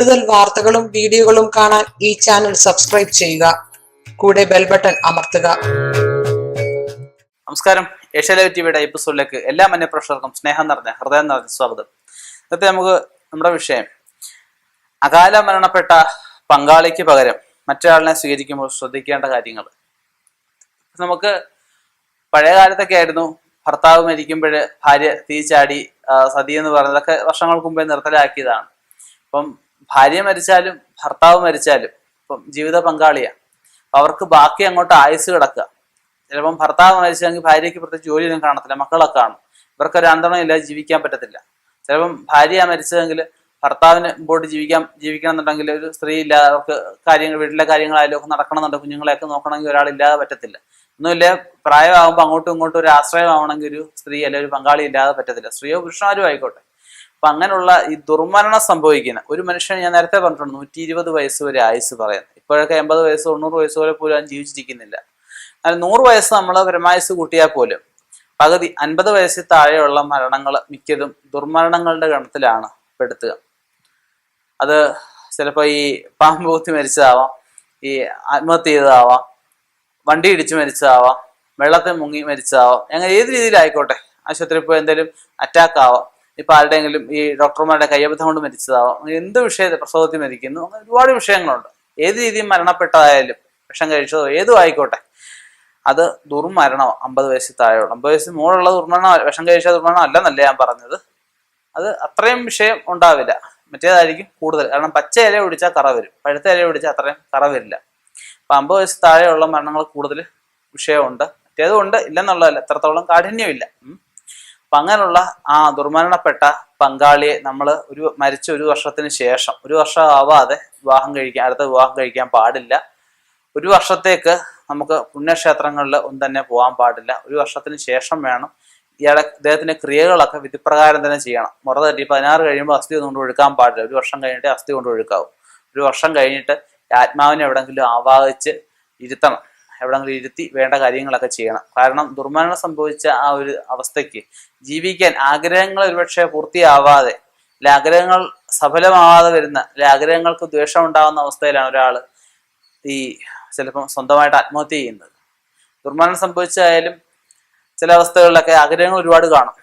കൂടുതൽ വാർത്തകളും വീഡിയോകളും കാണാൻ ഈ ചാനൽ സബ്സ്ക്രൈബ് ചെയ്യുക. കൂടെ ബെൽ ബട്ടൺ അമർത്തുക. നമസ്കാരം. ഏഷ്യ ലൈവ് ടിവിയുടെ എപ്പിസോഡിലേക്ക് എല്ലാ മന്യപ്രേക്ഷകർക്കും സ്നേഹം നിറഞ്ഞ ഹൃദയം നിറഞ്ഞ സ്വാഗതം. ഇന്നത്തെ നമ്മുടെ വിഷയം അകാല മരണപ്പെട്ട പങ്കാളിക്ക് പകരം മറ്റൊരാളിനെ സ്വീകരിക്കുമ്പോൾ ശ്രദ്ധിക്കേണ്ട കാര്യങ്ങൾ. നമുക്ക് പഴയ കാലത്തൊക്കെ ആയിരുന്നു ഭർത്താവ് മരിക്കുമ്പോൾ ഭാര്യ തീച്ചാടി സതി എന്ന് പറയുന്നതൊക്കെ വർഷങ്ങൾക്ക് മുമ്പേ നിർത്തലാക്കിയതാണ്. ഇപ്പം ഭാര്യ മരിച്ചാലും ഭർത്താവ് മരിച്ചാലും ഇപ്പം ജീവിത പങ്കാളിയാണ്. അവർക്ക് ബാക്കി അങ്ങോട്ട് ആയുസ് കിടക്കുക. ചിലപ്പം ഭർത്താവ് മരിച്ചെങ്കിൽ ഭാര്യയ്ക്ക് പ്രത്യേകിച്ച് ജോലിയൊന്നും കാണത്തില്ല, മക്കളൊക്കെ കാണും. ഇവർക്കൊരു അന്തണം ഇല്ലാതെ ജീവിക്കാൻ പറ്റത്തില്ല. ചിലപ്പം ഭാര്യ മരിച്ചതെങ്കിൽ ഭർത്താവിന് മുമ്പോട്ട് ജീവിക്കണം എന്നുണ്ടെങ്കിൽ ഒരു സ്ത്രീ ഇല്ലാതെ അവർക്ക് വീട്ടിലെ കാര്യങ്ങളായാലും ഒക്കെ നടക്കണമെന്നുണ്ടെങ്കിൽ കുഞ്ഞുങ്ങളെയൊക്കെ നോക്കണമെങ്കിൽ ഒരാളില്ലാതെ പറ്റത്തില്ല. ഒന്നുമില്ല, പ്രായമാകുമ്പോൾ അങ്ങോട്ടും ഇങ്ങോട്ടും ഒരു ആശ്രയമാവണമെങ്കിൽ ഒരു സ്ത്രീ അല്ലെങ്കിൽ ഒരു പങ്കാളി ഇല്ലാതെ പറ്റത്തില്ല. സ്ത്രീയോ പുരുഷന്മാരും ആയിക്കോട്ടെ. അപ്പൊ അങ്ങനെയുള്ള ഈ ദുർമരണം സംഭവിക്കുന്ന ഒരു മനുഷ്യൻ, ഞാൻ നേരത്തെ പറഞ്ഞിട്ടുണ്ട് 120 വയസ്സ് വരെ ആയുസ് പറയുന്നത്. ഇപ്പോഴൊക്കെ 80 വയസ്സ് 90 വയസ്സ് വരെ പോലും ജീവിച്ചിരിക്കുന്നില്ല. എന്നാൽ 100 വയസ്സ് നമ്മൾ പരമായുസ് കൂട്ടിയാൽ പോലും പകുതി 50 വയസ്സിൽ താഴെയുള്ള മരണങ്ങൾ മിക്കതും ദുർമരണങ്ങളുടെ ഗണത്തിലാണ് പെടുത്തുക. അത് ചിലപ്പോൾ ഈ പാമ്പ് കുത്തി മരിച്ചതാവാം, ഈ ആത്മഹത്യ ചെയ്തതാവാം, വണ്ടി ഇടിച്ച് മരിച്ചതാവാം, വെള്ളത്തിൽ മുങ്ങി മരിച്ചതാവാം, അങ്ങനെ ഏത് രീതിയിലായിക്കോട്ടെ. ആശുപത്രിയിൽ പോയി എന്തെങ്കിലും അറ്റാക്ക് ആവാം, ഇപ്പൊ ആരുടെയെങ്കിലും ഈ ഡോക്ടർമാരുടെ കയ്യബദ്ധം കൊണ്ട് മരിച്ചതാവാം, എന്ത് വിഷയത്തിൽ പ്രസവത്തിൽ മരിക്കുന്നു, അങ്ങനെ ഒരുപാട് വിഷയങ്ങളുണ്ട്. ഏത് രീതിയിൽ മരണപ്പെട്ടതായാലും വിഷം കഴിച്ചതോ ഏതും ആയിക്കോട്ടെ, അത് ദുർമരണമാണ്. 50 വയസ്സിൽ താഴെയുള്ള 50 വയസ്സിൽ മുകളിലുള്ള ദുർമരണം, വിഷം കഴിച്ച ദുർമരണം അല്ലെന്നല്ല ഞാൻ പറഞ്ഞത്. അത് അത്രയും വിഷയം ഉണ്ടാവില്ല, മറ്റേതായിരിക്കും കൂടുതൽ. കാരണം പച്ച ഇല പിടിച്ചാൽ കറ വരും, പഴുത്ത ഇല പിടിച്ചാൽ അത്രയും കറ വരില്ല. അപ്പൊ 50 വയസ്സിൽ താഴെയുള്ള മരണങ്ങൾ കൂടുതൽ വിഷയമുണ്ട്, മറ്റേതും ഉണ്ട്, ഇല്ലെന്നുള്ളതല്ല, എത്രത്തോളം കാഠിന്യമില്ല. അപ്പൊ അങ്ങനെയുള്ള ആ ദുർമരണപ്പെട്ട പങ്കാളിയെ നമ്മൾ മരിച്ച 1 വർഷത്തിന് ശേഷം, 1 വർഷം ആവാതെ അടുത്ത വിവാഹം കഴിക്കാൻ പാടില്ല. 1 വർഷത്തേക്ക് നമുക്ക് പുണ്യക്ഷേത്രങ്ങളിൽ ഒന്നും തന്നെ പോകാൻ പാടില്ല. 1 വർഷത്തിന് ശേഷം വേണം അദ്ദേഹത്തിന്റെ ക്രിയകളൊക്കെ വിധിപ്രകാരം തന്നെ ചെയ്യണം. മുറ തട്ടി 16 കഴിയുമ്പോൾ അസ്ഥി കൊണ്ട് ഒഴുക്കാൻ പാടില്ല. 1 വർഷം കഴിഞ്ഞിട്ട് അസ്ഥി കൊണ്ട് ഒഴുക്കാവും. 1 വർഷം കഴിഞ്ഞിട്ട് ആത്മാവിനെ എവിടെങ്കിലും ആവാഹിച്ച് ഇരുത്തണം, എവിടെങ്കിലും ഇരുത്തി വേണ്ട കാര്യങ്ങളൊക്കെ ചെയ്യണം. കാരണം ദുർമരണം സംഭവിച്ച ആ ഒരു അവസ്ഥയ്ക്ക് ജീവിക്കാൻ ആഗ്രഹങ്ങൾ ഒരുപക്ഷെ പൂർത്തിയാവാതെ, അല്ലെ ആഗ്രഹങ്ങൾ സഫലമാവാതെ വരുന്ന, അല്ലെ ആഗ്രഹങ്ങൾക്ക് ദ്വേഷം ഉണ്ടാകുന്ന അവസ്ഥയിലാണ് ഒരാൾ ഈ ചിലപ്പം സ്വന്തമായിട്ട് ആത്മഹത്യ ചെയ്യുന്നത്. ദുർമരണം സംഭവിച്ചായാലും ചില അവസ്ഥകളിലൊക്കെ ആഗ്രഹങ്ങൾ ഒരുപാട് കാണും.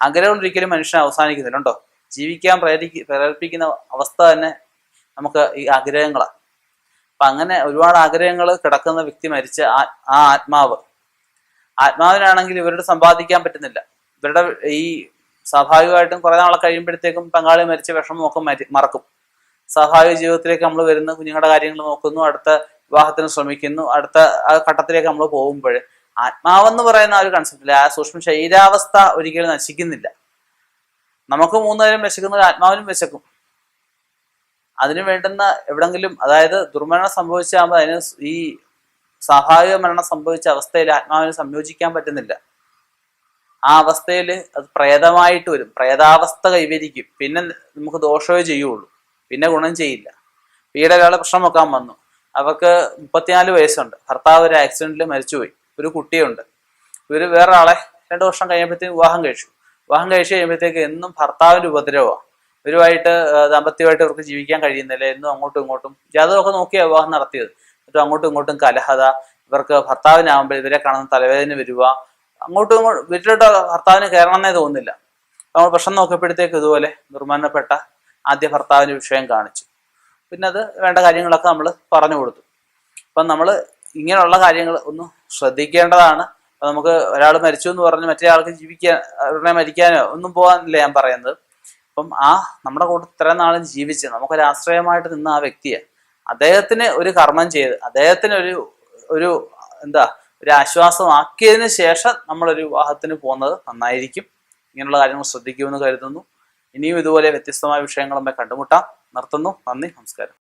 ആഗ്രഹങ്ങൾ ഒരിക്കലും മനുഷ്യനെ അവസാനിക്കുന്നില്ല. ഉണ്ടോ? ജീവിക്കാൻ പ്രേരിപ്പിക്കുന്ന അവസ്ഥ തന്നെ നമുക്ക് ഈ ആഗ്രഹങ്ങളാണ്. അപ്പൊ അങ്ങനെ ഒരുപാട് ആഗ്രഹങ്ങൾ കിടക്കുന്ന വ്യക്തി മരിച്ച ആ ആത്മാവിനാണെങ്കിൽ ഇവരുടെ സമ്പാദിക്കാൻ പറ്റുന്നില്ല. ഇവരുടെ ഈ സ്വാഭാവികമായിട്ടും കുറെ നാളെ കഴിയുമ്പോഴത്തേക്കും പങ്കാളി മരിച്ച വിഷമമൊക്കെ മറക്കും. സ്വാഭാവിക ജീവിതത്തിലേക്ക് നമ്മൾ വരുന്നു, കുഞ്ഞുങ്ങളുടെ കാര്യങ്ങൾ നോക്കുന്നു, അടുത്ത വിവാഹത്തിന് ശ്രമിക്കുന്നു, അടുത്ത ആ ഘട്ടത്തിലേക്ക് നമ്മൾ പോകുമ്പോൾ ആത്മാവെന്ന് പറയുന്ന ആ ഒരു കൺസെപ്റ്റില് ആ സൂക്ഷ്മ ശരീരാവസ്ഥ ഒരിക്കലും നശിക്കുന്നില്ല. നമുക്ക് 3 നേരം വിശക്കുന്നത് ആത്മാവിനും വിശക്കും. അതിനു വേണ്ടുന്ന എവിടെങ്കിലും, അതായത് ദുർമരണം സംഭവിച്ചാകുമ്പോൾ അതിന് ഈ സ്വാഭാവിക മരണം സംഭവിച്ച അവസ്ഥയിൽ ആത്മാവിന് സംയോജിക്കാൻ പറ്റുന്നില്ല. ആ അവസ്ഥയിൽ അത് പ്രേതമായിട്ട് വരും, പ്രേതാവസ്ഥ കൈവരിക്കും. പിന്നെ നമുക്ക് ദോഷമേ ചെയ്യുള്ളൂ, പിന്നെ ഗുണം ചെയ്യില്ല. വീടെ ഒരാളെ പ്രശ്നം വെക്കാൻ വന്നു, അവർക്ക് 34 വയസ്സുണ്ട്, ഭർത്താവ് ഒരു ആക്സിഡന്റിൽ മരിച്ചുപോയി, ഒരു കുട്ടിയുണ്ട്. ഇവര് വേറെ ആളെ 2 വർഷം കഴിയുമ്പോഴത്തേക്ക് വിവാഹം കഴിച്ചു കഴിയുമ്പോഴത്തേക്ക് എന്നും ഭർത്താവിന്റെ ഉപദ്രവമാണ്. ഇവരുമായിട്ട് ദാമ്പത്യമായിട്ട് ഇവർക്ക് ജീവിക്കാൻ കഴിയുന്നില്ല. എന്നും അങ്ങോട്ടും ഇങ്ങോട്ടും ജാതകമൊക്കെ നോക്കിയാണ് വിവാഹം നടത്തിയത്. എന്നിട്ടും അങ്ങോട്ടും ഇങ്ങോട്ടും കലഹത. ഇവർക്ക് ഭർത്താവിനാവുമ്പോൾ ഇവരെ കാണുന്ന തലവേദന വരിക, അങ്ങോട്ടും വീട്ടിലോട്ട് ഭർത്താവിന് കയറണമെന്നേ തോന്നുന്നില്ല. നമ്മൾ പ്രശ്നം നോക്കിയപ്പോഴത്തേക്ക് ഇതുപോലെ ദുർമരണപ്പെട്ട ആദ്യ ഭർത്താവിന്റെ വിഷയം കാണിച്ചു. പിന്നെ അത് വേണ്ട കാര്യങ്ങളൊക്കെ നമ്മൾ പറഞ്ഞു കൊടുത്തു. അപ്പം നമ്മൾ ഇങ്ങനെയുള്ള കാര്യങ്ങൾ ഒന്ന് ശ്രദ്ധിക്കേണ്ടതാണ്. അപ്പൊ നമുക്ക് ഒരാൾ മരിച്ചു എന്ന് പറഞ്ഞ് മറ്റേ ആൾക്ക് ഉടനെ മരിക്കാനോ ഒന്നും പോകാനില്ല ഞാൻ പറയുന്നത്. അപ്പം നമ്മുടെ കൂടെ ഇത്രയും നാളും ജീവിച്ച് നമുക്കൊരാശ്രയമായിട്ട് നിന്ന ആ വ്യക്തിയെ, അദ്ദേഹത്തിന് ഒരു കർമ്മം ചെയ്ത് അദ്ദേഹത്തിന് ഒരു ആശ്വാസമാക്കിയതിന് ശേഷം നമ്മളൊരു വിവാഹത്തിന് പോകുന്നത് നന്നായിരിക്കും. ഇങ്ങനെയുള്ള കാര്യങ്ങൾ ശ്രദ്ധിക്കുമെന്ന് കരുതുന്നു. ഇനിയും ഇതുപോലെ വ്യത്യസ്തമായ വിഷയങ്ങളുമായി കണ്ടുമുട്ടാം. നിർത്തുന്നു. നന്ദി, നമസ്കാരം.